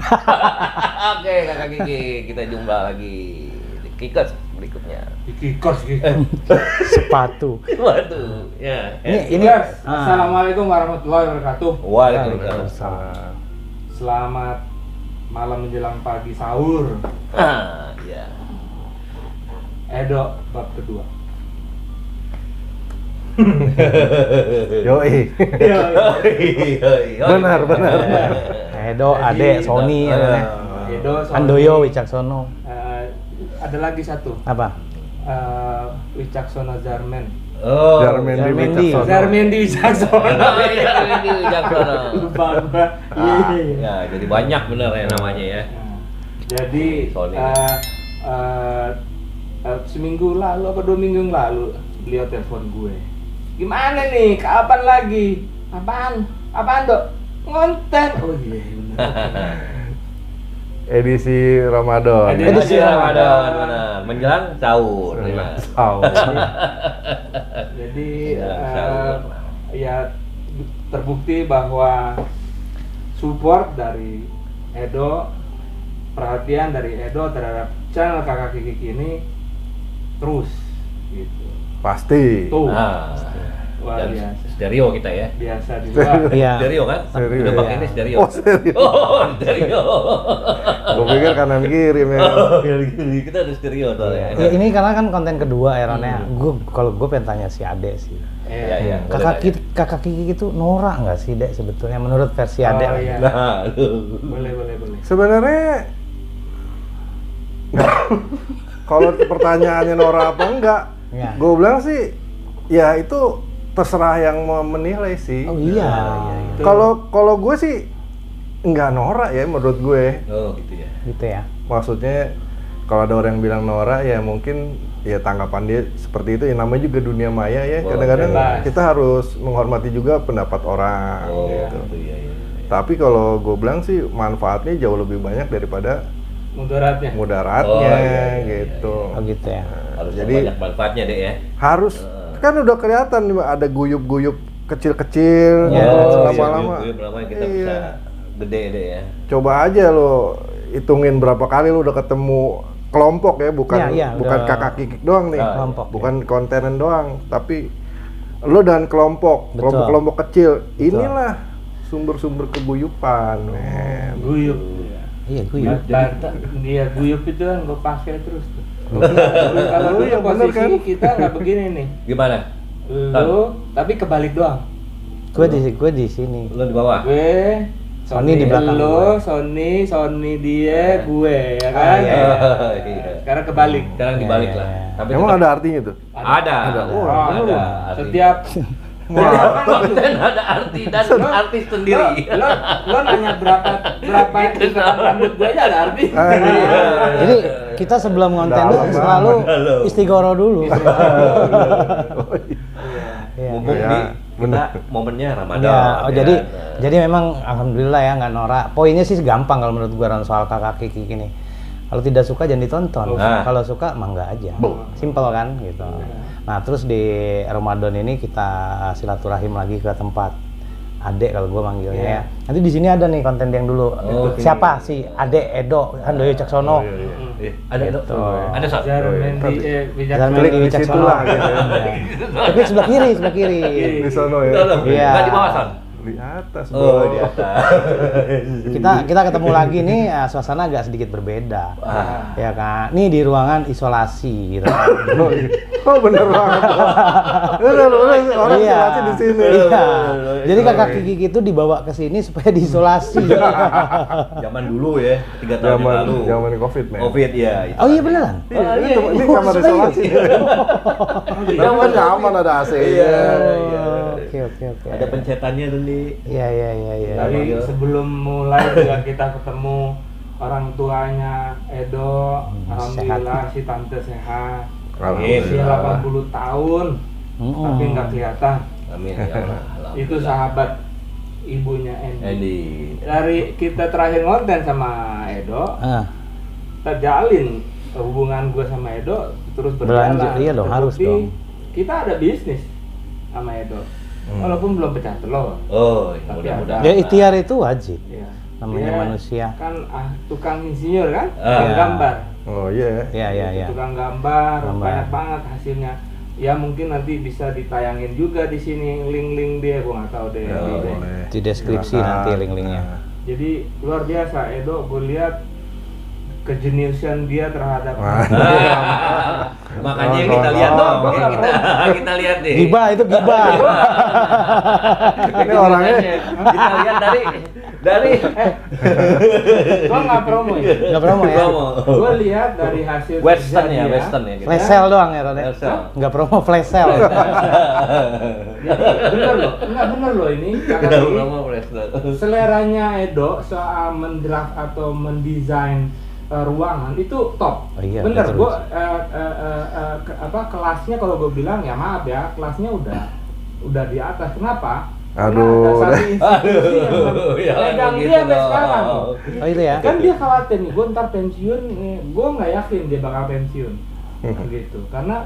Oke, Kakak Kiki, kita jumpa lagi di Kikos berikutnya. Kikos gitu. Sepatu. Waduh, ya. Ini Assalamualaikum warahmatullahi wabarakatuh. Waalaikumsalam. Selamat malam menjelang pagi sahur. Ya. Edo bab kedua. Yoi. Benar. Edo, Ade, Sony, Edo, Sony. Handoyo, Wicaksono. Ada lagi satu. Apa? Wicaksono Zarmen. Oh, Zarmendi. Zarmendi Wicaksono. Zarmendi Wicaksono. Lupa gua. Ya, jadi banyak bener ya namanya ya. Jadi Sony. seminggu lalu apa 2 minggu yang lalu beliau telepon gue. Gimana nih? Kapan lagi? Apaan Dok? Ngonten. Oh iya benar. Edisi Ramadan. Edisi Ramadan, benar. Menjelang sahur. Jadi Sahur. ya terbukti bahwa support dari Edo, perhatian dari Edo terhadap channel Kakak Kiki ini terus gitu. Pasti. Tuh. Dan Luar biasa. stereo kita ya. Biasa di luar. Iya. Stereo kan? Stereo, Udah ya. pakai ini stereo. Oh, serius? Oh, stereo. Gue pikir kanan kirim ya. Kita ada stereo soalnya. Ya, ini karena kan konten kedua ya Ron ya. Kalau gue pengen tanya si Ade sih. Iya. Kakak Kiki itu norak nggak sih Dek sebetulnya menurut versi Ade? Oh, iya. Nah, Boleh. Sebenarnya kalau pertanyaannya Nora apa enggak, Ya. gue bilang sih ya itu terserah yang mau menilai sih. Oh iya. Kalau gue sih nggak norak ya menurut gue. Oh, gitu ya. Gitu ya. Maksudnya kalau ada orang yang bilang norak ya mungkin ya tanggapan dia seperti itu. Ya namanya juga dunia maya ya. Oh, Kadang-kadang bebas. kita harus menghormati juga pendapat orang. Oh, Gitu. gitu ya. Tapi kalau gue bilang sih manfaatnya jauh lebih banyak daripada Mudaratnya. mudaratnya Oh, iya, gitu. Oh gitu ya. Harus Jadi banyak manfaatnya deh ya. harus kan udah kelihatan nih, ada guyup-guyup kecil-kecil Ya, lama-lama. Lama kita Iya. bisa gede deh ya. Coba aja lo hitungin berapa kali lo udah ketemu kelompok ya, bukan Iya, bukan udah. kakak kikik doang nih. Kelompok, Bukan kontenan doang, tapi lo dan kelompok, Betul. kelompok-kelompok kecil. Betul. Inilah sumber-sumber keguyupan, men. Guyup. Iya guyup. Dia guyup itu kan gue pakai terus tuh. Iya, Kalau dulu yang bener posisi kan? kita nggak begini nih. Gimana? Lu tapi kebalik doang. Gue di sini. Lu di bawah. Gue Sony di belakang lo, gue. Sony dia, gue ya kan. iya. Iya. Sekarang kebalik. Sekarang dibalik Iya, lah. iya. Tapi Emang tetap ada artinya tuh? ada. Oh, ada. Setiap konten ada arti dan artis sendiri. lo nanya berapa ikatan rambut gue aja ada arti. Jadi kita sebelum konten Dalam tuh banget. selalu Dalam. istighoro dulu. Iya. Mumpung Iya, di bener. kita momennya Ramadan. Ya, oh ya. jadi memang alhamdulillah ya nggak norak. Poinnya sih gampang kalau menurut gua Ron, soal kakak Kiki gini. Kalau tidak suka jangan ditonton. Nah. Kalau suka mangga aja. Simple kan gitu. Nah, terus di Ramadan ini kita silaturahim lagi ke tempat Adek kalau gua manggilnya ya. Nanti di sini ada nih konten yang dulu. Oke. Siapa sih? Adek Edo Handoyo Caksono. Ada dong. Gitu. Ada Sat. Zarmendi Jangan Klik di di situ Wicaksono. lah, gitu ya. Tapi sebelah kiri. Di sono ya. Iya. Nggak di bawah San. Di atas, Oh, bro. di atas. Kita ketemu lagi nih, suasana agak sedikit berbeda. Ya kan. Nih di ruangan isolasi gitu. Oh, bener banget. Bener, orang Iya. isolasi di sini. Iya. Jadi kakak Kiki itu dibawa ke sini supaya diisolasi. Zaman dulu ya, 3 tahun yang lalu. Zaman Covid, men. Covid ya. itu. Oh iya beneran? Iya, ini kamar serius? isolasi. Zaman aman ada AC-nya. Iya. Oke. Ada pencetannya tuh nih. Iya. Tapi sebelum mulai juga kita ketemu orang tuanya Edo, alhamdulillah si tante sehat. Usia 80 tahun, tapi nggak kelihatan. Amin ya Allah. Itu sahabat ibunya Andy. Andy. Dari kita terakhir ngonten sama Edo, terjalin hubungan gue sama Edo terus berjalan. Berlanjut, iya dong, harus Terbukti dong. Kita ada bisnis sama Edo, walaupun belum pecah telur. Oh, Tapi mudah-mudahan. Ya ikhtiar itu wajib. Ya. namanya Dia manusia. kan tukang insinyur kan, Ah. tukang Iya. gambar. Oh iya. Iya. Tukang gambar, Gambar. banyak banget hasilnya. Ya mungkin nanti bisa ditayangin juga di sini link-link dia, gua nggak tahu deh. Ya, Boleh. Di deskripsi Silakan. nanti link-linknya. Nah. Jadi luar biasa Edo, gue lihat kejeniusan dia terhadap Makanya yang kita lihat dong, Gua kita lihat deh. Gibah itu gibah. Ini orangnya kita lihat dari gue nggak promo ya. Nggak promo ya. Gue lihat dari hasil Western kerja ya, dia. Western ya. Gitu. Flash sale doang ya Ron ya? Flash sale. Nggak promo flash sale. Jadi bener loh ini karena Udah ini lama Western. seleranya Edo soal mendraft atau mendesain ruangan itu top. Oh iya, bener, betul. gue kelasnya kalau gue bilang ya maaf ya, kelasnya udah di atas. Kenapa? Aduh, Karena ada satu institusi yang megang dia sampai sekarang. Oh itu ya. Kan dia khawatir nih, gue ntar pensiun, gue nggak yakin dia bakal pensiun, gitu. Karena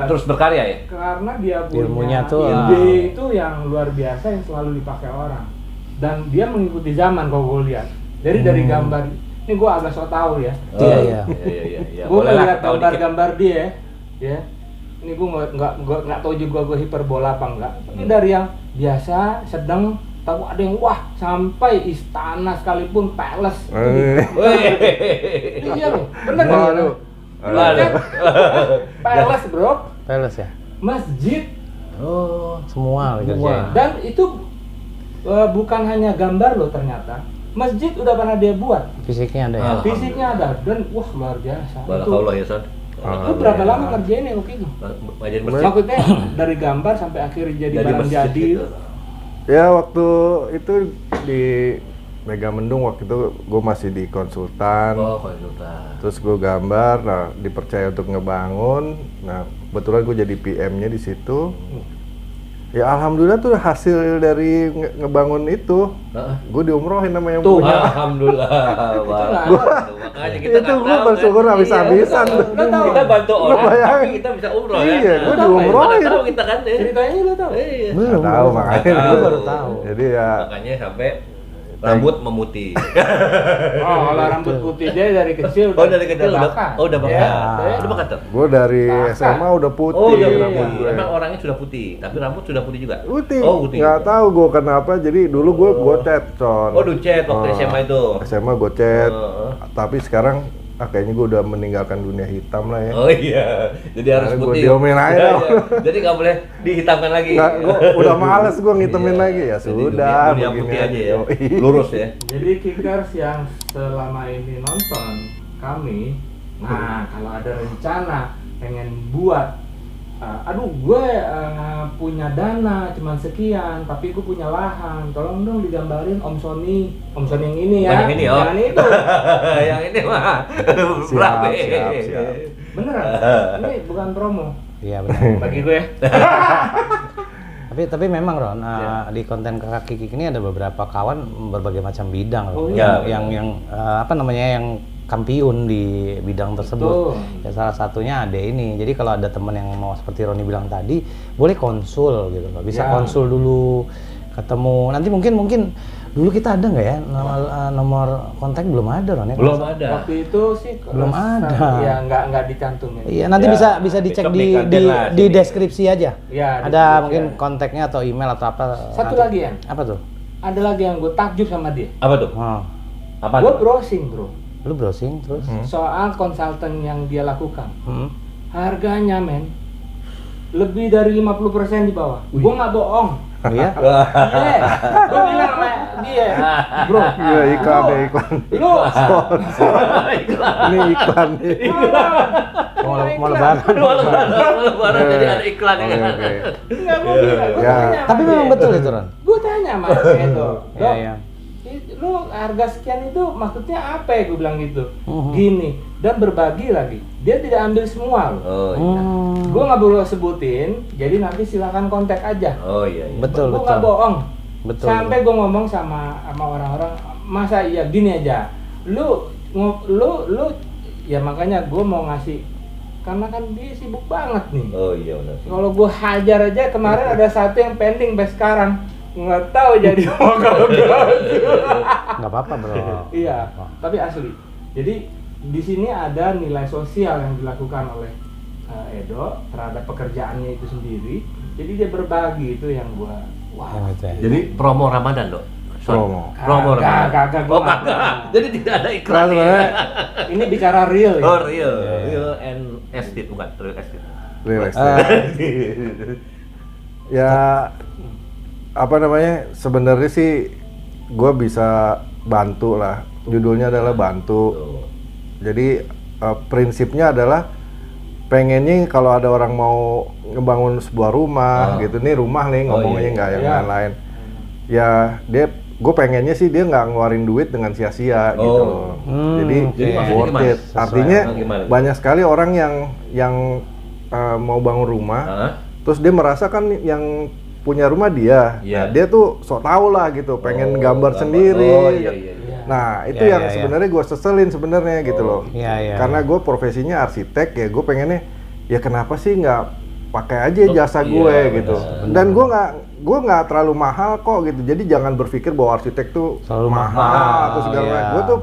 Terus berkarya ya. karena dia Ilmunya punya tuh, ide itu yang luar biasa yang selalu dipakai orang, dan dia mengikuti zaman kalau gue lihat. Jadi dari gambar ini gue agak so tau ya. Iya. Iya. Gue Boleh lah, lihat tahu dikit. gambar-gambar dia, ya. Ini gue nggak tahu juga gue hiperbola apa enggak. Ini dari yang biasa, sedang, tahu ada yang wah sampai istana sekalipun palace. Iya loh, bener kan? Waduh. Kan? Palace bro, Palace ya. masjid, Oh, semua kerjain. dan itu bukan hanya gambar loh ternyata. Masjid udah pernah dia buat, Fisiknya ada ya. Ah. fisiknya ada, dan wah luar biasa. Barakallah ya Son. Lu berapa lama kerjain ya waktu itu? Ngajarin masjid. Maksudnya dari gambar sampai akhirnya jadi barang masjid jadi. gitu. Ya waktu itu di Mega Mendung waktu itu gue masih di konsultan. Oh, konsultan. Terus gue gambar, nah dipercaya untuk ngebangun. Nah kebetulan gue jadi PM-nya di situ. Ya alhamdulillah tuh hasil dari ngebangun itu, gue diumrohin sama yang Tuh, punya. Alhamdulillah. Makanya kita Itu nggak gue tahu, bersyukur kan? habis-habisan. Iya, Lo tahu? kita bantu orang, bayangin. tapi kita bisa umroh ya. Iya, gue Nah, diumrohin. mana tahu kita kan ya. Ceritanya lu tahu? Iya. Belum. Nggak tahu makanya. Nggak Gue baru tahu. Jadi ya Makanya sampai rambut memutih. Oh, kalau rambut putih dia dari kecil Oh, dari kecil udah bakat. udah bakat. Ya, Udah bakat tuh. gue dari Bakat. SMA udah putih Oh, udah rambut putih. gue. Emang orangnya sudah putih, tapi rambut sudah putih juga. Putih. Oh, putih. Nggak tahu gue kenapa. Jadi dulu gue cat con. Oh, ducet waktu SMA itu. SMA gue cat. Oh. Tapi sekarang kayaknya gue udah meninggalkan dunia hitam lah ya. Oh iya, jadi harus Nah, gua putih. diomelin aja Iya, dong. iya. Jadi nggak boleh dihitamkan lagi. Nggak, gua udah males gue ngitemin Iya. lagi ya Jadi sudah. dunia begini putih aja ya, Yoi. lurus ya. Jadi kickers yang selama ini nonton kami, nah kalau ada rencana pengen buat, aduh gue punya dana cuman sekian, tapi gue punya lahan, tolong dong digambarin Om Sony yang ini ya, Yang ini, oh. jangan itu, Yang ini mah Siap, berabe. siap. beneran, ini bukan promo Iya benar. bagi gue. Tapi memang Ron, Ya. di konten Kakak Kikik ini ada beberapa kawan berbagai macam bidang Oh, yang, iya. yang apa namanya yang kampiun di bidang tersebut. Betul. Ya salah satunya ada ini. Jadi kalau ada teman yang mau seperti Roni bilang tadi, boleh konsul gitu loh. Bisa Ya. konsul dulu, ketemu. Nanti mungkin dulu kita ada nggak ya nomor kontak belum ada Ron ya? Belum ada. Waktu itu sih Belum ada. Ya nggak dicantumin. Iya, nanti Ya, bisa dicek besok di dikantin lah di sini. deskripsi aja. Ya, Ada deskripsi mungkin ada. kontaknya atau email atau apa. Satu nanti. lagi ya, Apa tuh? ada lagi yang gue takjub sama dia. Apa tuh? Oh, Apa Gue tuh? browsing bro, lu browsing terus? soal konsultan yang dia lakukan. Hmm. Harganya men lebih dari 50% di bawah. Gue nggak bohong. Oh iya? Iya, gue bilang sama dia, bro. Iya iklan deh iklan. Lu Ini iklan nih. Mau lebaran. Lebaran jadi ada iklan ya. Oke, oke. Enggak, gue bilang, gue Ya. tanya sama Tapi memang dia. betul itu Ron. Gue tanya sama dia tuh, Iya, Dok, iya. lu harga sekian itu maksudnya apa ya? Gue bilang gitu. Mhm. Gini, dan berbagi lagi. Dia tidak ambil semua loh. Oh iya. Gue nggak boleh sebutin, jadi nanti silakan kontak aja. Oh iya. Iya. Betul, Gue betul. nggak bohong. Betul. Sampai gue ngomong sama orang-orang, masa iya gini aja. Lu ya makanya gue mau ngasih, karena kan dia sibuk banget nih. Oh iya benar sih. Kalau gue hajar aja kemarin ada satu yang pending sampai sekarang. nggak tahu jadi apa kalau Nggak apa-apa bro. Iya, tapi asli. Jadi di sini ada nilai sosial yang dilakukan oleh Edo terhadap pekerjaannya itu sendiri. Jadi dia berbagi, itu yang gua Yang itu ya. Jadi promo Ramadan dok. Promo Ramadan. Kagak Oh gua kagak. Jadi tidak ada iklan. Ini bicara real ya. Oh real and estate bukan real estate. Real estate. Ya apa namanya? Sebenarnya sih gue bisa bantu lah. Judulnya adalah bantu. Jadi prinsipnya adalah pengennya kalau ada orang mau ngebangun sebuah rumah gitu, nih rumah nih ngomongnya nggak yang lain-lain. Ya gue pengennya sih dia nggak ngeluarin duit dengan sia-sia gitu loh. Jadi worth it. Artinya banyak sekali orang yang mau bangun rumah, terus dia merasa kan yang punya rumah dia, nah dia tuh sok tau lah gitu, pengen gambar sendiri. Nah itu yang sebenarnya gue seselin sebenarnya gitu loh. Karena gue profesinya arsitek ya, gue pengennya ya kenapa sih nggak pakai aja jasa gue gitu. Dan gue nggak terlalu mahal kok gitu. Jadi jangan berpikir bahwa arsitek tuh selalu mahal atau segala macam. Gue tuh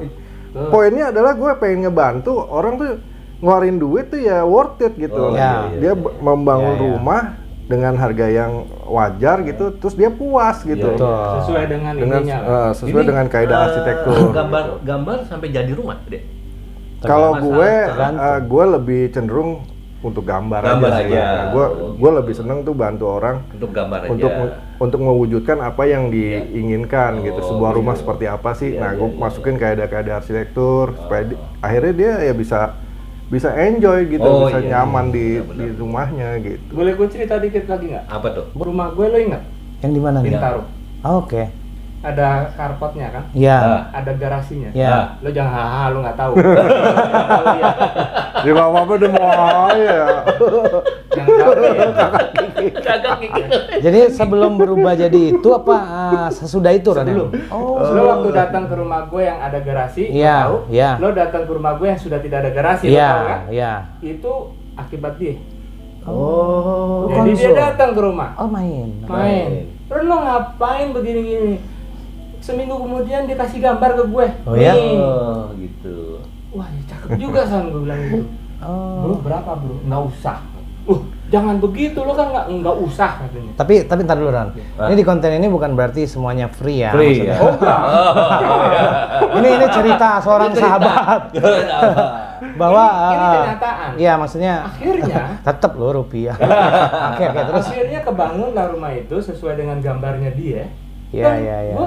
poinnya adalah gue pengen ngebantu orang tuh ngeluarin duit tuh ya worth it gitu. Dia membangun rumah dengan harga yang wajar gitu, terus dia puas gitu. Sesuai dengan ininya. Sesuai dengan kaidah arsitektur. Gambar sampai jadi rumah, Dek. Kalau gue lebih cenderung untuk gambar aja. Gue lebih seneng tuh bantu orang untuk gambar untuk mewujudkan apa yang diinginkan gitu. Sebuah rumah seperti apa sih? Nah, gue masukin kaidah-kaidah arsitektur supaya akhirnya dia ya bisa enjoy gitu, bisa nyaman di rumahnya gitu. Boleh gue cerita dikit lagi nggak? Apa tuh? Rumah gue lo ingat? Yang di mana nih? Bintaro. Oke. Ada carportnya kan? Iya. Ada garasinya. Iya. Lo jangan haha, lo nggak tahu. Ya nggak apa-apa udah mau ya. Jangan tahu ya. Jadi sebelum berubah jadi itu apa sesudah itu Ran? Sebelum. Lo waktu datang ke rumah gue yang ada garasi, lo tahu? Lo datang ke rumah gue yang sudah tidak ada garasi, lo tahu kan? Iya. Itu akibat dia. Jadi dia datang ke rumah. Main. Terus lo ngapain begini-gini? Seminggu kemudian dia kasih gambar ke gue. Oh ya? Gitu. Wah, ya cakep juga San, gue bilang gitu. Bro, berapa bro? Nggak usah. Jangan begitu, lo kan nggak usah katanya. Tapi ntar dulu Ran. Ini di konten ini bukan berarti semuanya free ya. Free ya. Ini cerita seorang sahabat. Bahwa ini kenyataan. Iya, maksudnya akhirnya tetap lo rupiah. Oke, terus akhirnya kebangunlah rumah itu sesuai dengan gambarnya dia. Iya.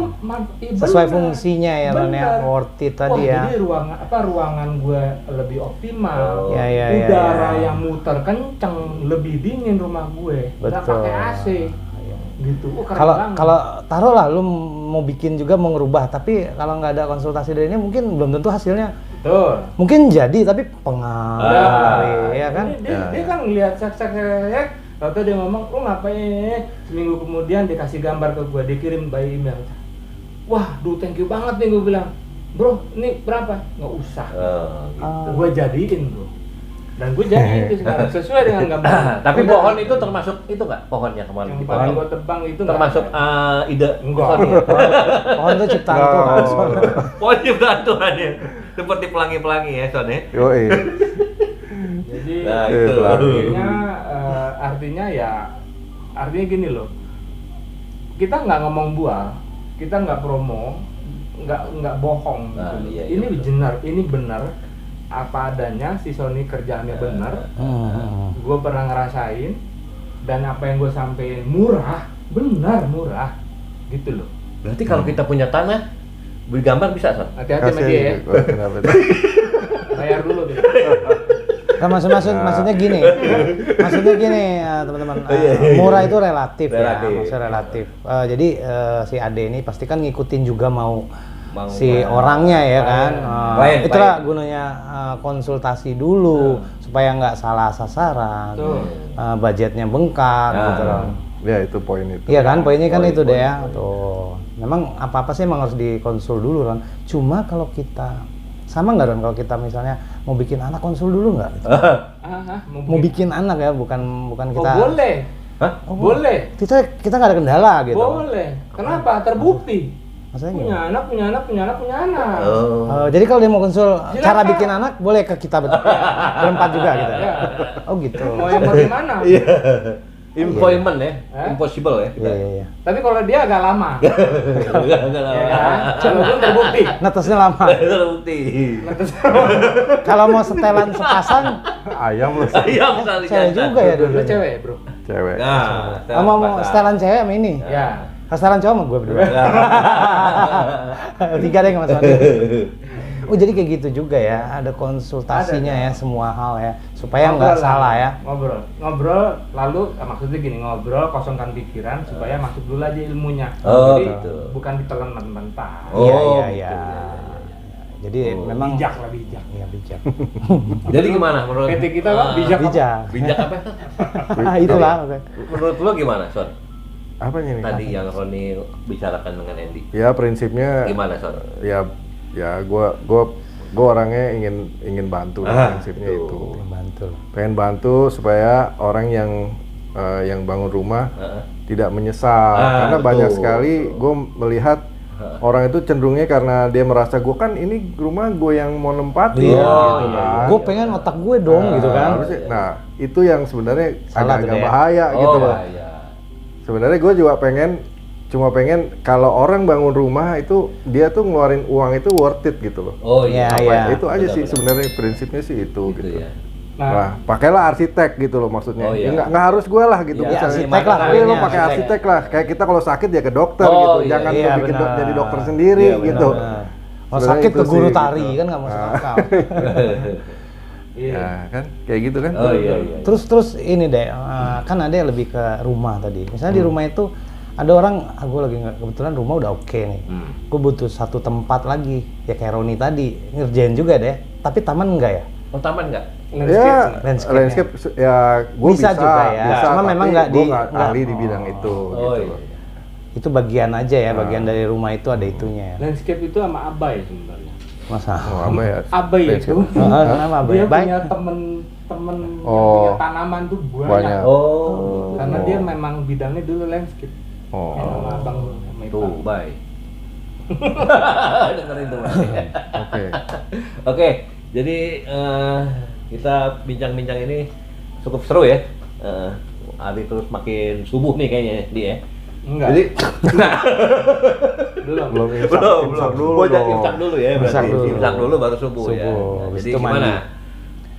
Sesuai fungsinya ya Ran ya, worth it tadi ya. Jadi ruangan gue lebih optimal. Iya. Udara yang muter kenceng, lebih dingin rumah gue. Nggak pakai AC. Gitu. Kalau taruhlah lu mau bikin juga mau ngerubah, tapi kalau nggak ada konsultasi dari ini mungkin belum tentu hasilnya. Betul. Mungkin jadi tapi pengaruh ya kan. Dia kan ngelihat sek. Lalu dia ngomong, lo ngapain? Seminggu kemudian dia kasih gambar ke gue, dikirim by email. Wah, thank you banget nih, gue bilang. Bro, ini berapa? Nggak usah. Gitu. Gue jadiin bro. Dan gue jadiin itu sekarang, sesuai dengan gambar. Tapi pohon itu termasuk itu nggak? Pohonnya kemarin? Yang paling gue tebang itu termasuk ide? Enggak. Pohon itu ciptaan Tuhan. Pohon ciptaan Tuhan ya. Seperti pelangi-pelangi ya, Son ya? Yoi. Jadi itu artinya gini loh, kita nggak ngomong buah, kita nggak promo, nggak bohong gitu. Ini benar apa adanya. Si Sony kerjaannya benar, gue pernah ngerasain, dan apa yang gue sampein murah gitu loh. Berarti kalau kita punya tanah beli gambar bisa, Son? Hati-hati sama dia ya. Bayar dulu gitu. Kan maksudnya gini teman-teman, murah itu relatif. Ya, maksudnya relatif. Jadi si Ade ini pasti kan ngikutin juga mau si orangnya ya kan. Itulah gunanya konsultasi dulu supaya nggak salah sasaran, budgetnya bengkak gitu loh. Ya itu poin itu. Iya kan, poinnya kan itu deh ya. Tuh, memang apa-apa sih emang harus dikonsul dulu kan. Cuma kalau kita sama nggak Ron, kalau kita misalnya mau bikin anak konsul dulu nggak? Mau bikin anak ya, bukan kita. Boleh. Hah? Boleh. Kita nggak ada kendala gitu. Boleh. Kenapa? Terbukti. Maksudnya Punya anak, punya anak, punya anak, punya anak. jadi kalau dia mau konsul Silakan. cara bikin anak boleh ke kita berempat juga gitu. Ya. Oh gitu. Mau yang bagaimana? Iya. Employment ya, impossible ya. Iya. Tapi kalau dia agak lama. Enggak Ya lama. kan? Walaupun terbukti. Netesnya lama. Terbukti. Kalau mau setelan sepasang, Ayam loh. Ayam kali cewek juga ya Lu dulu. cewek, bro. Cewek. Nah, Mau setelan cewek sama ini. Ya. Setelan cowok sama gue berdua. Tiga deh sama Sony. Oh jadi kayak gitu juga ya, ada konsultasinya ya semua hal ya, supaya nggak salah ya. Ngobrol, lalu maksudnya gini, ngobrol, kosongkan pikiran supaya masuk dulu aja ilmunya. Oh, Jadi gitu. bukan ditelan mentah. Iya. Jadi memang bijak lah, bijak. Iya bijak. Jadi gimana menurut PT kita kan bijak. Bijak apa? Itulah. Menurut lo gimana, Son? Apanya nih? Tadi yang Roni bicarakan dengan Andy. Ya prinsipnya. Gimana, Son? Ya gua orangnya ingin bantu prinsipnya itu. Pengen bantu supaya orang yang bangun rumah tidak menyesal karena banyak sekali gue melihat orang itu cenderungnya karena dia merasa gue kan ini rumah gue yang mau nempatin gitu kan. Gue pengen otak gue dong gitu kan. Nah itu yang sebenarnya Salah agak tuh ya. bahaya gitu loh. Bahaya. Sebenarnya gue juga cuma pengen kalau orang bangun rumah itu dia tuh ngeluarin uang itu worth it gitu loh. Oh iya. Itu aja sih sebenarnya prinsipnya sih itu gitu. Ya. Nah, pakailah arsitek gitu loh maksudnya. Oh, iya. Ya, nggak harus gue lah gitu. Ya, misalnya. arsitek lah, Tapi lo kayaknya, pakai arsitek lah. Kayak kita kalau sakit ya ke dokter Oh, gitu. iya, Jangan iya, lo bikin benar. jadi dokter sendiri Iya, benar, gitu. benar. Kalau Sebenarnya sakit itu ke guru sih, tari gitu. kan nggak masuk akal. Ya kan, kayak gitu kan. Oh iya. Terus ini deh, kan ada yang lebih ke rumah tadi. Misalnya di rumah itu ada orang, gue lagi kebetulan rumah udah oke nih. Gue butuh satu tempat lagi, ya kayak Roni tadi ngerjain juga deh. Tapi taman enggak ya? Oh, taman enggak? Ya, landscape ya gue Bisa juga ya. Cuma tapi memang nggak gue di- nggak nggak- ahli di bidang itu Oh gitu iya. loh. Itu bagian aja ya, bagian dari rumah itu ada itunya ya. Landscape itu sama abai sebenarnya. Masa? Oh, apa ya? Abai itu Kenapa Bay? dia Baik. punya temen yang Oh. punya tanaman tuh banyak. Banyak. Oh. Karena dia memang bidangnya dulu landscape. Oh. Sama abang sama Tuh, Ipang. bye. Dengerin tuh, Bang. Oke. Oke, jadi kita bincang-bincang ini cukup seru ya. Hari terus makin subuh nih kayaknya dia. Enggak. Jadi belum. Belum imsak dulu. Gua jadi dong. imsak dulu ya, berarti Imsak dulu. imsak dulu baru subuh ya. Subuh, Nah, habis jadi itu gimana? mandi.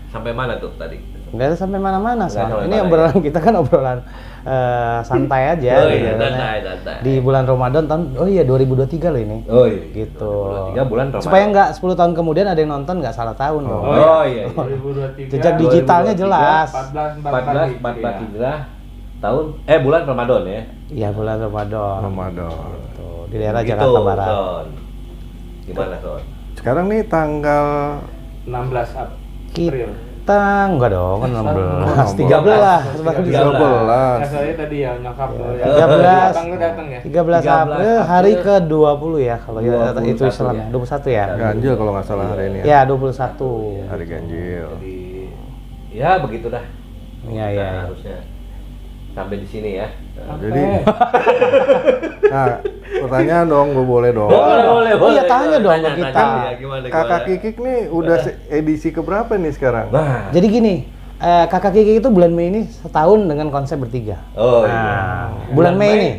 Sampai mana tuh tadi? Nggak ada sampai mana-mana, Nggak Sal. sampai Ini mana, obrolan kita kan obrolan santai aja. Oh gitu iya, kan, ya. santai. Di bulan Ramadan tahun, oh iya 2023 loh ini. Oh iya. Gitu. 2023 bulan Ramadan. Supaya nggak 10 tahun kemudian ada yang nonton nggak salah tahun dong. Oh iya. 2023. Jejak digitalnya 2023, jelas. 14 Hijrah tahun bulan Ramadan ya. Iya bulan Ramadan. Ramadan. Tuh, di daerah Gitu, Jakarta Barat. Son. Gimana, Son? Sekarang nih tanggal 16 April. Kita enggak dong, kan 16. 13. 13. Ya, soalnya tadi ya nyokap lo ya. 13. Abang lu datang ya. 13 April hari ke-20 ya kalau ya, 21 itu Islam ya. 21 ya. ganjil kalau nggak salah hari ini. Ya 21. Hari ganjil. Jadi ya begitu dah. Iya Nah, iya. harusnya sampai di sini ya. Jadi, nah pertanyaan dong, gue boleh dong. Boleh. Iya, tanya dong ke kita. Ya, gimana, Kakak Kikik nih udah edisi keberapa nih sekarang? Nah. Jadi gini, Kakak Kiki itu bulan Mei ini setahun dengan konsep bertiga. Oh iya. Nah, bulan Mei ini,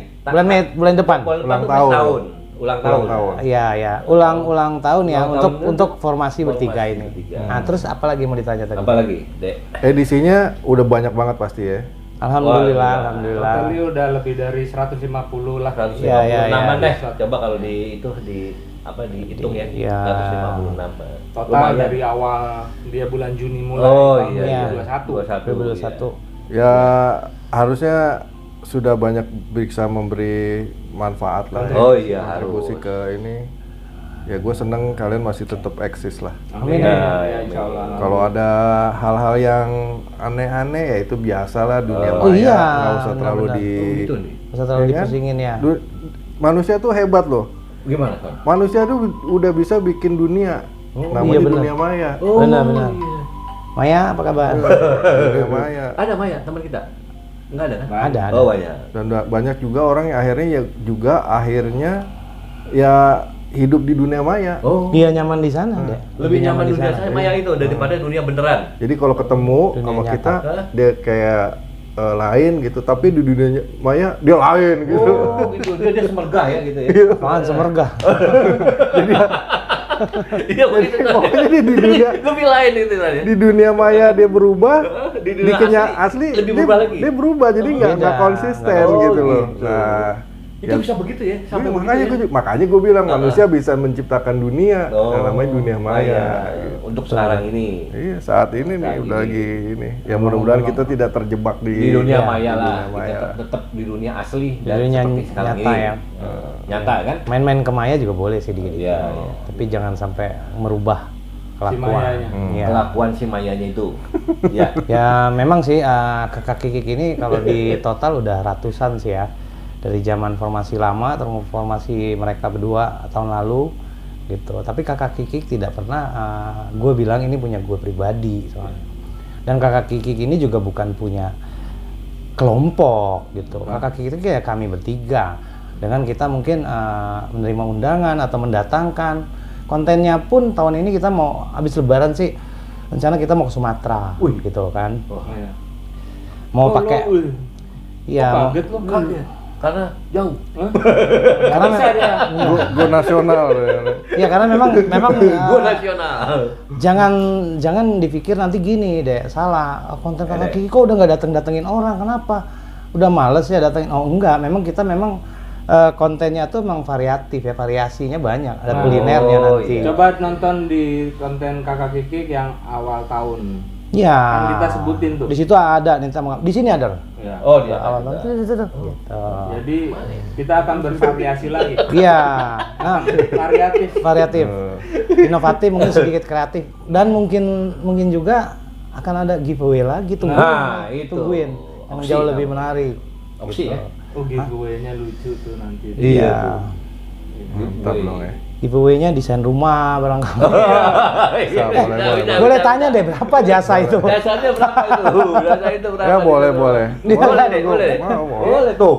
bulan depan. Ulang tahun. Ulang tahun. Iya ya, ulang tahun ya Ulang tahun untuk formasi bertiga formasi ini. bertiga. Nah, terus apa lagi mau ditanya tadi? Apa lagi, Dek? Edisinya udah banyak banget pasti ya. Alhamdulillah, Wah, alhamdulillah. Totalnya udah lebih dari 150 lah. 156 Ya, ya, ya. deh. Coba kalau dihitung ya. Iya. 156. Total Lumayan. dari awal dia bulan Juni mulai Oh tahun iya. 2021. 2021. Ya harusnya sudah banyak bisa memberi manfaat lah. Oh iya, Kontribusi harus. ke ini. Ya gue seneng kalian masih tetap eksis lah. Amin Ya, ya, insyaallah. Kalau ada hal-hal yang aneh-aneh ya itu biasalah dunia Oh maya. iya, Nggak usah terlalu benar-benar. di. Oh, gitu nih. Masa terlalu Ya kan? dipusingin ya. Manusia tuh hebat loh. Gimana, Kon? Manusia tuh udah bisa bikin dunia. Oh, Namanya iya, benar. dunia maya. Benar, benar. Iya. Maya, apa kabar? Dunia maya. Ada Maya, teman kita. Enggak ada kan? Ada. Oh, banyak. Dan banyak juga orang yang akhirnya ya hidup di dunia maya. Oh. Dia nyaman di sana deh. Lebih nyaman dunia saya maya itu daripada dunia beneran. Jadi kalau ketemu Dunia sama nyata. kita dia kayak lain gitu, tapi di dunia maya dia lain gitu. Oh, gitu. Dia semergah ya gitu ya. Apaan semergah? Iya begitu. Pokoknya di dunia lebih lain itu tadi. di dunia maya dia berubah, Di dunia asli lebih dia, berubah lagi. dia berubah jadi nggak beda. konsisten Oh, gitu loh. gitu. Nah, Itu bisa begitu ya sampai begitu ya? makanya gue bilang manusia bisa menciptakan dunia yang namanya dunia maya. Gitu. Untuk sekarang ini Iya, saat ini nih Saat udah ini. lagi ini. Ya mudah-mudahan kita tidak terjebak di dunia Iya, maya di lah, dunia maya. kita tetap di dunia asli Di dan dunia seperti sekarang nyata ini. ya. Nyata kan? Main-main ke maya juga boleh sih dikit. Iya, Tapi jangan sampai merubah kelakuan. mayanya. Iya. Kelakuan si mayanya itu. Ya. Ya memang sih kakak Kikik ini kalau di total udah ratusan sih ya. Dari zaman formasi lama atau formasi mereka berdua tahun lalu gitu. Tapi kakak Kikik tidak pernah gue bilang ini punya gue pribadi soalnya. Dan kakak Kikik ini juga bukan punya kelompok gitu. Kakak Kikik itu kayak kami bertiga. Dengan kita mungkin menerima undangan atau mendatangkan. Kontennya pun tahun ini kita mau habis lebaran sih rencana kita mau ke Sumatera gitu kan. Oh, Iya. Mau pakai ya Kaget lo. kaget. Karena jauh. karena Go nasional. ya karena memang Gue nasional. jangan dipikir nanti gini deh salah konten kakak Kiki kok udah nggak datengin orang kenapa udah males ya datengin enggak memang kita kontennya tuh memang variatif ya variasinya banyak ada kulinernya nanti iya. Coba nonton di konten kakak Kiki yang awal tahun. ya Kan kita sebutin tuh. di situ ada nih di sini ada Ya. Oh, dia awal ada. tahun gitu. Jadi kita akan bervariasi lagi. Iya nah Variatif. variatif inovatif mungkin sedikit kreatif dan mungkin juga akan ada giveaway lagi itu. tungguin yang Opsi, jauh lebih menarik Opsi ya. Oh giveaway-nya lucu tuh nanti. iya Mantap dong ya. giveaway-nya desain rumah barangkali Boleh. boleh tanya deh berapa jasa itu Dasarnya berapa itu? Jasa itu berapa? Ya boleh. Boleh deh, boleh. Mau. Boleh tuh.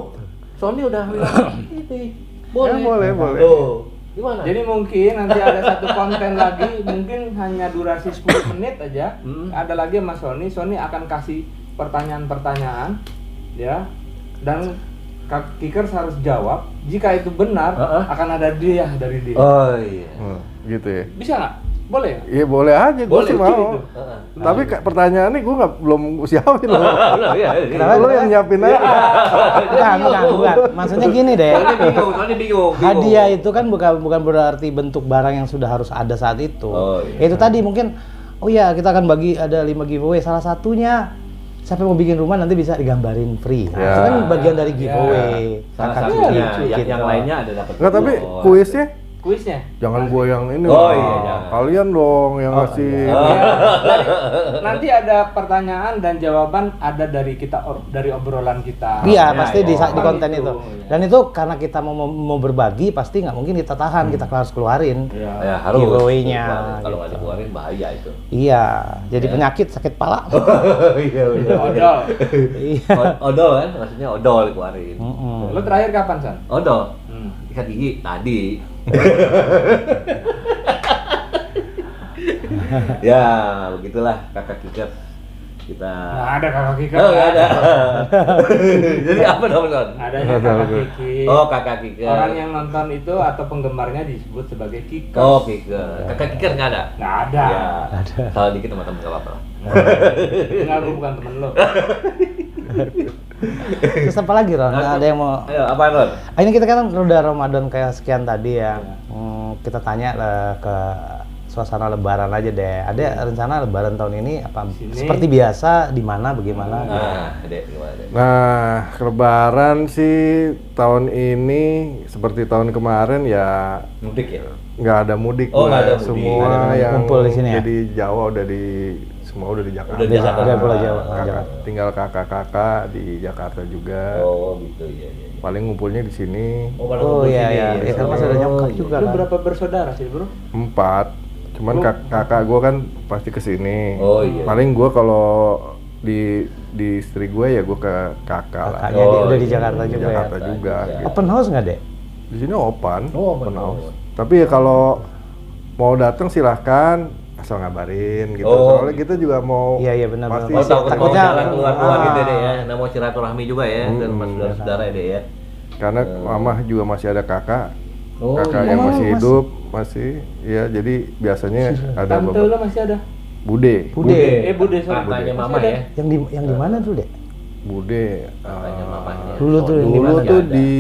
Sony udah bilang ini. Boleh. Ya, boleh. Tuh. Gimana? Jadi mungkin nanti ada satu konten lagi, mungkin hanya durasi 10 menit aja. Ada lagi sama Sony akan kasih pertanyaan-pertanyaan, ya. Dan Kak Kikers harus jawab. Jika itu benar, akan ada hadiah dari dia. Oh iya. Gitu ya. Bisa nggak? Boleh ya? Iya boleh aja, gue sih mau. Gitu. Tapi pertanyaannya gue belum siapin loh. Iya. Lo yang nyiapin aja. bukan. Maksudnya gini deh. Soalnya bingung. Hadiah itu kan bukan berarti bentuk barang yang sudah harus ada saat itu. Oh, iya. Itu tadi mungkin oh iya kita akan bagi ada 5 giveaway salah satunya siapa yang mau bikin rumah nanti bisa digambarin free. Nah, Ya. itu kan bagian dari giveaway. Salah Kakak satunya. Kiki, Yang lainnya ada dapat. Enggak tapi kuisnya Kuisnya. jangan gue yang ini. Oh, lah. iya, jangan. Kalian dong yang ngasih. Nanti ada pertanyaan dan jawaban ada dari kita dari obrolan kita. Iya, Ya, pasti di Oh, konten gitu. itu. Iya. Dan itu karena kita mau berbagi, pasti nggak mungkin kita tahan, kita harus keluarin. Ya harus. Giveaway-nya, Kalau nggak gitu. dikeluarin bahaya itu. Iya, jadi penyakit sakit pala. Iya Odol. Iya. Odol kan? Maksudnya odol dikeluarin. Lo terakhir kapan, San? Odol. Ikat gigi tadi. Ya, begitulah kakak Kikers. Kita Nggak ada kakak Kiki. Oh, nggak ada. Jadi apa namanya? Adanya kakak Kiki. Oh, kakak Kikers. Orang yang nonton itu atau penggemarnya disebut sebagai Kikers. Oh, Kikers. Kakak Kikers nggak ada? Nggak ada. Ya, salah dikit sama temen nggak apa-apa. Enggak, gue bukan temen lo. Terus apa lagi, Ron? Ada yang mau Ayo, apa Ron? Ini kita kan udah Ramadan kayak sekian tadi ya. Kita tanya ke suasana Lebaran aja deh. Ada rencana Lebaran tahun ini apa? Sini. Seperti biasa di mana bagaimana? Nah, Dek, gimana Dek? Nah, Lebaran sih tahun ini seperti tahun kemarin ya Mudik ya? nggak ada mudik. Oh, nggak ada lah. mudik. Semua Nggak ada yang kumpul di sini ya? jadi Jawa semua udah di Jakarta. Udah di Jakarta. Udah pulang Jawa, Kakak- Jakarta. Tinggal kakak-kakak di Jakarta juga. Oh, gitu ya. Paling ngumpulnya di sini pada Oh kumpul iya sini. iya. Ya, kan masih ada nyokap juga Lu kan. berapa bersaudara sih, Bro? 4. Cuman kakak gue kan pasti kesini. Oh, iya. Paling gue kalau di istri gue ya gue ke kakak lah. Kakaknya dia udah di Jakarta Di juga Jakarta ya. juga. Gitu. Open house nggak deh? Di sini open open house. house. Tapi ya kalau mau datang silahkan asal ngabarin gitu. Soalnya kita juga mau. Iya benar. Pasti Oh, tahu takutnya jalan keluar gitu deh ya. Nah, mau silaturahmi juga ya dan saudara deh ya. Karena mama juga masih ada kakak. Oh, Kakak yang masih hidup masih. Ya jadi biasanya ada Tante lo masih ada? Bude. Bude sorry. Kakaknya mama Masih ada. ya. Yang di mana tuh, Dek? Bude. Kakaknya mamanya. Dulu tuh yang di Dulu mana? tuh di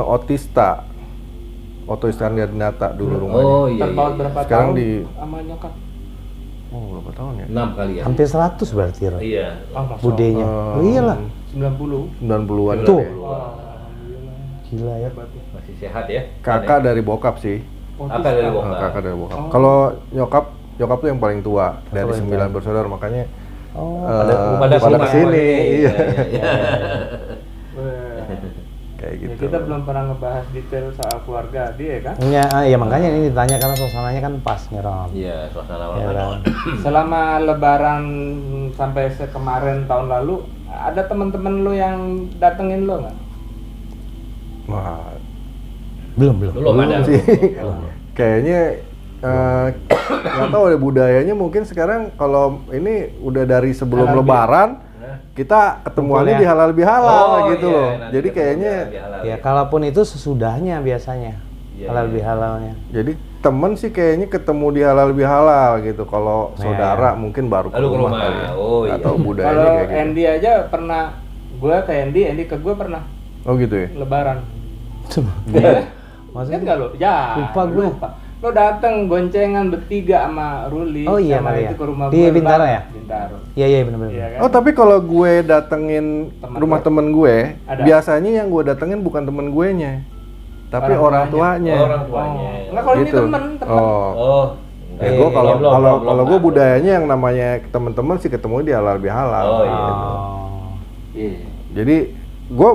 Otista. Oto Iskandar dulu rumahnya. Oh iya. Terpaut berapa Sekarang tahun di- sama nyokap? Oh, berapa tahun ya? 6 kali ya. Hampir 100 berarti, Ron. Iya. Oh, masa? Budenya. Oh iyalah. 90. 90-an. Tuh. ya. Oh, alhamdulillah. Gila ya. Masih sehat ya. Kakak dari bokap sih. Kakak dari bokap. Kakak dari bokap. Kalau nyokap tuh yang paling tua dari 9 bersaudara, makanya Oh, pada kesini. Iya. Wah. Kayak Ya, gitu. kita belum pernah ngebahas detail soal keluarga dia kan. Iya makanya ini ditanya karena suasananya kan pas nih, Ron. Iya, suasana Ya Ramadan. kan? Selama lebaran sampai kemarin tahun lalu, ada teman-teman lu yang datengin lu nggak? Wah, Belum. Belum ada. sih. Kayaknya nggak tahu deh budayanya mungkin sekarang kalau ini udah dari sebelum Halal lebaran kita ketemuannya Kumpul ya. di halal bihalal Oh, gitu iya, loh. nanti Jadi ketemu kayaknya di halal Ya kalaupun itu sesudahnya biasanya. Iya, Halal iya. bihalalnya. jadi temen sih kayaknya ketemu di halal bihalal gitu. Kalau Nah. saudara mungkin baru ke Lalu ke rumah rumah. kali ya. Oh, iya. Atau budayanya Kalau kayak gitu. Andy aja pernah, gue ke Andy ke gue pernah Oh gitu ya. lebaran. Maksudnya Ingat nggak lo? Ya. Lupa gue. Lo dateng goncengan bertiga sama Ruli Oh iya sama kali itu ya. ke rumah Di gue. Bintaro lebaran. ya? Bintaro. Iya benar-benar. Iya kan? Oh tapi kalau gue datengin Temen rumah gue. temen gue, Ada. biasanya yang gue datengin bukan temen gue nya, tapi orang tuanya. Orang tuanya. Enggak kalau ini Gitu. temen. Oh. Oh. Gue kalau belum, kalau belum, kalau belum. gue budayanya yang namanya temen-temen sih ketemu di halal bihalal. Oh, iya. Oh. Iya. Jadi gue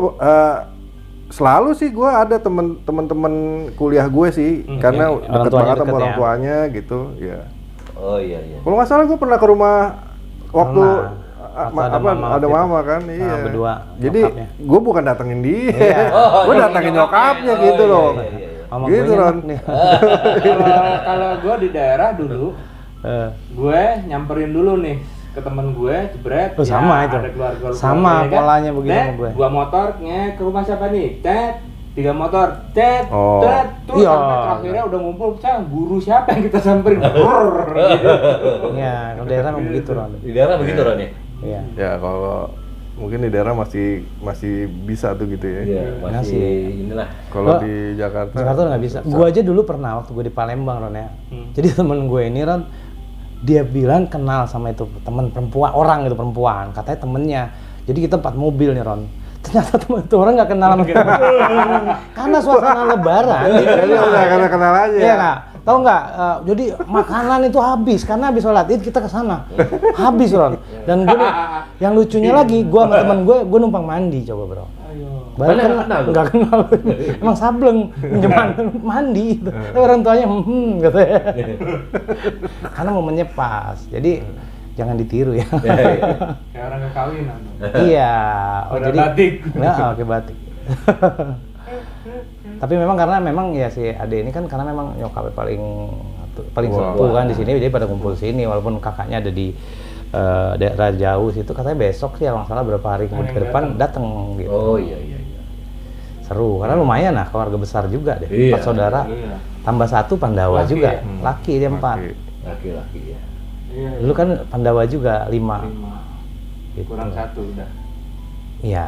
selalu sih gue ada temen-temen kuliah gue sih, karena Orang deket tuanya banget sama deket orang ya. tuanya gitu. Ya. Oh iya. Kalau nggak salah gue pernah ke rumah waktu Pernah. Atau ada mama ada waktu mama kan, iya. berdua Jadi nyokapnya. gue bukan datengin dia, Iya. gue datengin nyokapnya gitu iya, loh. iya, iya. Mama Gitu, gue Ron. enak nih. Kalau gue di daerah dulu, Eh, gue nyamperin dulu nih ke temen gue, jebret. Oh, sama itu. Ada keluarga Sama polanya begini sama gue. Dua motor, ke rumah siapa nih? Tet, 3 motor, tet, Oh. tet, terus Iya. sampai terakhirnya udah ngumpul, guru siapa yang kita samperin? Brrrr, gitu. Iya, kalau daerah memang begitu, Ron. Di daerah begitu Ron ya? Iya. Ya kalau mungkin di daerah masih bisa tuh gitu ya. Iya, masih Masih. inilah. Kalau Lo- di Jakarta, Jakarta udah nggak bisa. Gue aja dulu pernah waktu gue di Palembang, Ron ya. Jadi temen gue ini, Ron, dia bilang kenal sama itu temen perempuan, orang itu perempuan, katanya temennya. Jadi kita 4 mobil nih, Ron. Ternyata temen itu orang nggak kenal sama kita. Karena suasana lebaran. jadi udah kenal aja. Iya nggak? Tahu nggak? Jadi makanan itu habis karena habis sholat id kita ke sana. Habis, Ron. Dan gue yang lucunya lagi, gue sama temen gue numpang mandi coba, Bro. Baru Mana nggak kenal lu? nggak kenal. Emang sableng, pinjaman mandi. Gitu. Tapi orang tuanya katanya. Karena momennya pas. Jadi jangan ditiru ya. Iya, iya. Kayak orang kekawinan. Iya. Oh, Udah jadi batik. Nah, oke batik. Tapi memang karena memang ya si Ade ini kan karena memang nyokapnya paling sepuh kan di sini, jadi pada kumpul sini walaupun kakaknya ada di daerah jauh situ, katanya besok sih kalau nggak salah berapa hari kemudian ke depan datang gitu. Oh iya. Seru karena lumayan lah, keluarga besar juga deh. Iya. 4 saudara Iya. tambah 1 Pandawa Laki juga. ya? Laki dia 4. Laki-laki ya. Iya. Dulu kan Pandawa juga 5. 5. Gitu. Kurang 1 udah. Iya.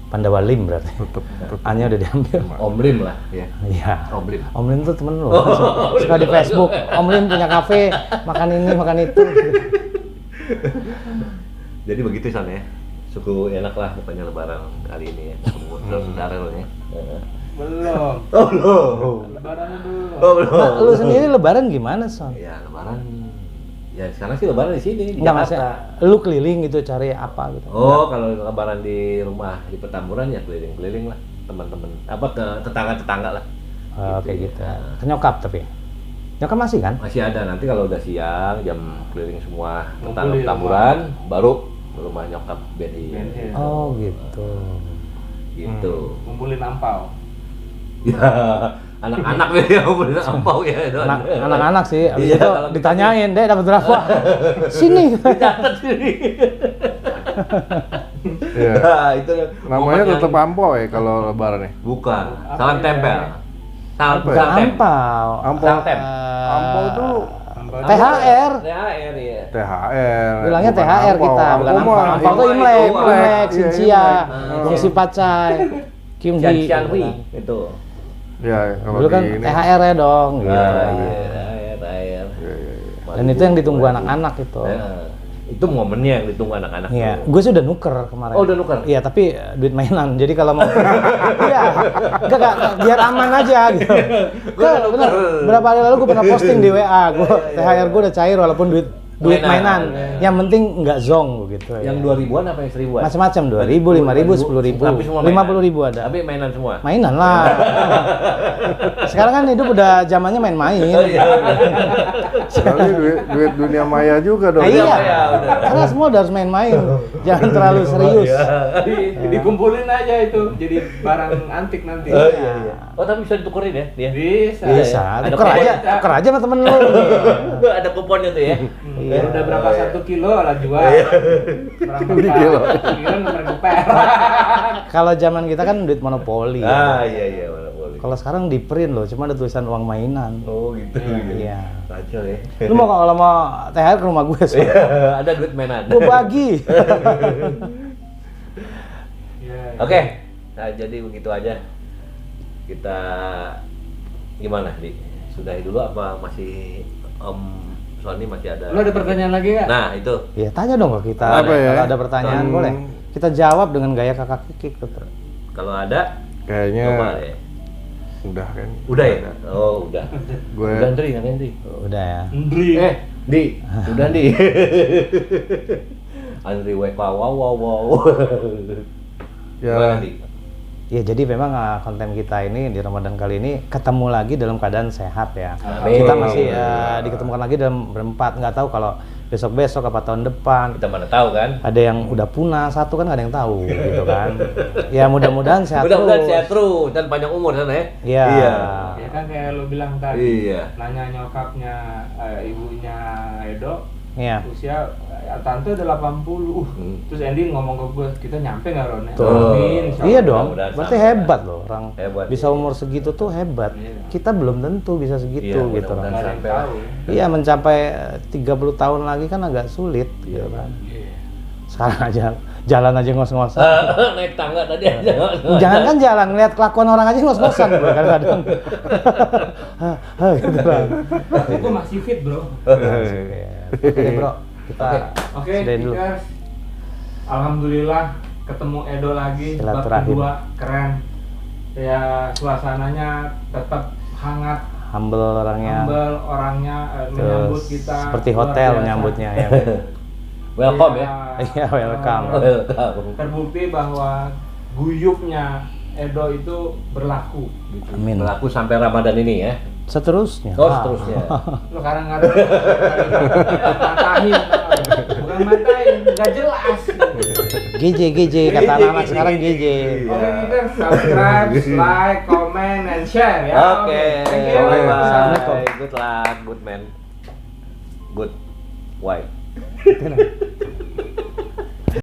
Pandawa Lim berarti. Tetep A-nya udah diambil. Om Lim lah ya. Iya. Om Lim. Om Lim tuh temen lu. Suka di Facebook. Om Lim punya kafe, makan ini, makan itu. Jadi begitu sana ya. Suku enak lah pokoknya lebaran kali ini ya. Saudara lo ya. Belum. Oh belum. Lebarannya dulu. Oh belum. Nah, lu sendiri lebaran gimana, Son? Ya lebaran. Ya sekarang sih lebaran di sini di Enggak, Jakarta. maksudnya lu keliling gitu cari apa gitu. Oh, kalau lebaran di rumah di Petamburan ya keliling-keliling lah teman-teman. Apa ke tetangga-tetangga lah. Oh, kayak gitu. Ke nyokap tapi. Nyokap masih kan? Masih ada, nanti kalau udah siang, jam keliling semua Ngumpulin taburan, baru rumah nyokap Ben. Oh gitu. Gitu. Ngumpulin ampau. Ya, anak-anak deh yang ngumpulin ampau ya. Anak-anak sih, abis Iya, itu kalau ditanyain, Dek dapat berapa? Sini. Dicatat sini. Iya. Nah, itu Namanya pokoknya- tetap ampau ya kalau lebaran nih. Bukan, Apa salam ya? tempel. Salam Apa ya? salam tem. Ampau. Ampau. Salam tem. Ampau tuh Ampau THR. THR ya. THR. Bilangnya bukan THR ampau. kita, bukan Ampau ampau. mah Ampau tuh Imlek. Imlek, Imlek. Imlek, Iya, Xinjia, Imlek. Gongsi Pacai, Kim Cian Hee. Cian Hui itu. Ya, kalau Dulu kan di ini. THR ya dong, gitu. Ah, iya, THR. Iya, iya, iya. Dan itu yang ditunggu anak-anak itu. Itu momennya yang ditunggu anak-anak. Iya, tuh. gue sih udah nuker kemarin. Oh, udah nuker? Iya, tapi duit mainan. Jadi kalau mau, iya, enggak, biar aman aja gitu. Gua udah nuker. Berapa hari lalu gue pernah posting di WA, THR gue udah cair walaupun duit mainan. Yang penting nggak zong gitu. Yang 2000-an apa yang 1000-an? Macam-macam, 2000, 5000, 10.000, Tapi semua mainan. 50.000 ada. Tapi mainan semua. Mainan lah. Sekarang kan hidup udah zamannya main-main. Soalnya duit dunia maya juga dong. Nah, iya, Maya, udah. karena semua udah harus main-main. Jangan terlalu serius. Dikumpulin aja itu jadi barang antik nanti. Oh, tapi bisa ditukerin ya dia? Bisa. Bisa, Ada tuker aja sama temen lu. Ada kuponnya tuh ya. Iya. Udah berapa 1 kilo lah jual. Berapa Kilo. kilo nomor perak. Kalau zaman kita kan duit monopoli. Iya, mana boleh. Kalau sekarang di print loh, cuma ada tulisan uang mainan. Oh, gitu. Iya. Kacau ya. Lu mau kalau mau THR ke rumah gue, so. Ada duit mainan. Gue bagi. Iya. Oke. Nah, jadi begitu aja. Kita gimana, Di? Sudahi dulu apa masih Sony masih ada? Lu ada pertanyaan lagi nggak? Nah, itu. Ya tanya dong ke kita. Apa ya? Kalau ada pertanyaan boleh. Kita jawab dengan gaya kakak Kikik tuh. Kalau ada Kayaknya coba ya. udah kan. Udah ya? Oh, udah. Gue Udah, Ndri, kan Ndri? Udah ya. Ndri. Di. Udah, Di. Andri WK wow. ya Gimana, Di? Ya jadi memang konten kita ini di Ramadan kali ini ketemu lagi dalam keadaan sehat ya. Amin. Kita masih diketemukan lagi dalam berempat. Nggak tahu kalau besok-besok apa tahun depan. Kita mana tahu kan? Ada yang udah punah satu kan nggak ada yang tahu gitu kan. Ya mudah-mudahan sehat Mudah-mudahan terus. sehat terus dan panjang umur sana ya. Iya. Ya kan kayak lu bilang tadi. Iya. Nanya nyokapnya, ibunya Edo, Iya. usia tante udah 80. Terus Andy ngomong ke gue, kita nyampe nggak Ron? Tuh. Amin. Iya dong. mudah-mudahan Berarti sampai. hebat loh orang. Hebat. Bisa umur segitu tuh hebat. Iya. Kita belum tentu bisa segitu Iya, gitu. mudah-mudahan. Ron. Nggak ada yang sampai lah. tahu. Iya mencapai 30 tahun lagi kan agak sulit gitu kan. Iya. Sekarang aja jalan aja ngos-ngosan. Naik tangga tadi aja. Jangan kan jalan, ngeliat kelakuan orang aja ngos-ngosan gue kadang-kadang. Gitu lah. Tapi gue masih fit bro. Oke bro, kita Oke, sudahin dulu. Kickers. Alhamdulillah ketemu Edo lagi. Bab Silaturahim. kedua keren. Ya suasananya tetap hangat. Humble orangnya. Humble orangnya menyambut Terus kita. seperti luar hotel biasa. menyambutnya ya. Welcome ya. Iya, welcome. Welcome. Terbukti bahwa guyupnya Edo itu berlaku. Gitu. Amin. Berlaku sampai Ramadan ini ya. Seterusnya. Oh, seterusnya. Lu kadang-kadang matahin, bukan matahin, nggak jelas. GJ kata anak-anak sekarang GJ. Oke, kita subscribe, like, comment, and share ya. Oke. Thank you. Assalamualaikum. Bye. Good luck, good man. Good wife.